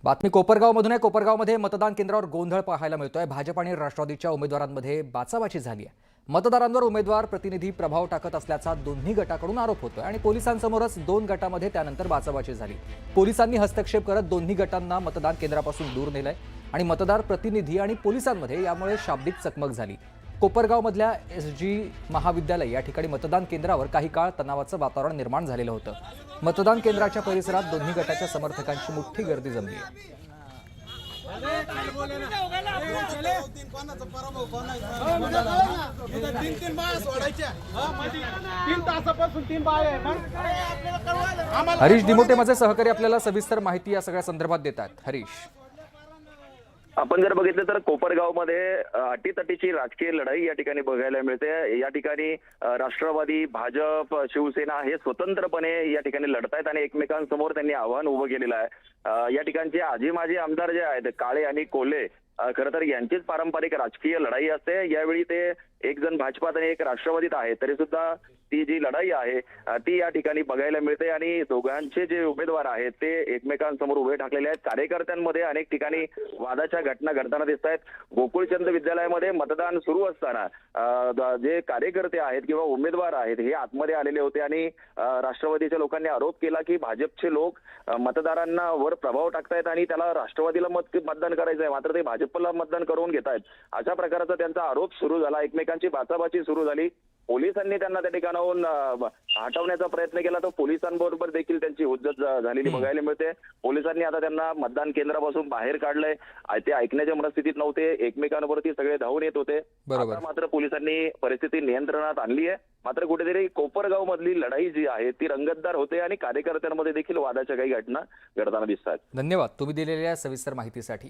बातमी कोपरगावमधून आहे। कोपरगावमध्ये मतदान केंद्रावर गोंधळ पाहायला मिळतोय। भाजप आणि राष्ट्रवादीच्या उमेदवारांमध्ये बाचाबाची झाली आहे। मतदारांवर उमेदवार प्रतिनिधी प्रभाव टाकत असल्याचा दोन्ही गटाकडून आरोप होतोय आणि पोलिसांसमोरच दोन गटांमध्ये त्यानंतर बाचाबाची झाली। पोलिसांनी हस्तक्षेप करत दोन्ही गटांना मतदान केंद्रापासून दूर नेलंय आणि मतदार प्रतिनिधी आणि पोलिसांमध्ये यामुळे शाब्दिक चकमक झाली। कोपरगावमधल्या एसजी महाविद्यालय या ठिकाणी मतदान केंद्रावर काही काळ तणावाचं वातावरण निर्माण झालेलं होतं। मतदान केंद्राच्या परिसरात दोन्ही गटाच्या समर्थकांची मोठी गर्दी जमली आहे। हरीश दिमोटे माझे सहकारी आपल्याला सविस्तर माहिती या सगळ्या संदर्भात देतात। हरीश, आपण जर बघितलं तर कोपरगावमध्ये अटीतटीची राजकीय लढाई या ठिकाणी बघायला मिळते। या ठिकाणी राष्ट्रवादी, भाजप, शिवसेना हे स्वतंत्रपणे या ठिकाणी लढतायत आणि एकमेकांसमोर त्यांनी आव्हान उभं केलेलं आहे। या ठिकाणचे आजी माजी आमदार जे आहेत काळे आणि कोल्हे, खरं तर यांचीच पारंपरिक राजकीय लढाई असते। यावेळी ते एक जण भाजपात आणि एक राष्ट्रवादीत आहे, तरी सुद्धा ती जी लढाई आहे ती या ठिकाणी बघायला मिळते आणि दोघांचे जे उमेदवार आहेत ते एकमेकांसमोर उभे ठाकलेले आहेत। कार्यकर्त्यांमध्ये अनेक ठिकाणी वादाच्या घटना घडताना दिसत आहेत। गोकुळचंद विद्यालयामध्ये मतदान सुरू असताना जे कार्यकर्ते आहेत किंवा उमेदवार आहेत हे आतमध्ये आलेले होते आणि राष्ट्रवादीच्या लोकांनी आरोप केला की भाजपचे लोक मतदारांना वर प्रभाव टाकतायत आणि त्याला राष्ट्रवादीला मतदान करायचं आहे, मात्र ते भाजपला मतदान करून घेत आहेत, अशा प्रकारचा त्यांचा आरोप सुरू झाला। एकमेकांची बाचाबाची सुरू झाली। पोलिसांनी त्यांना त्या ठिकाणाहून हटवण्याचा प्रयत्न केला, तर पोलिसांबरोबर देखील त्यांची हुज्जत झालेली बघायला मिळते। पोलिसांनी आता त्यांना मतदान केंद्रापासून बाहेर काढलंय। ते ऐकण्याच्या मनस्थितीत नव्हते, एकमेकांवरती सगळे धावून येत होते। आता मात्र पोलिसांनी परिस्थिती नियंत्रणात आणली आहे। मात्र कुठेतरी कोपरगाव मधली लढाई जी आहे ती रंगतदार होते आणि कार्यकर्त्यांमध्ये देखील वादाच्या काही घटना घडताना दिसतात। धन्यवाद तुम्ही दिलेल्या सविस्तर माहितीसाठी।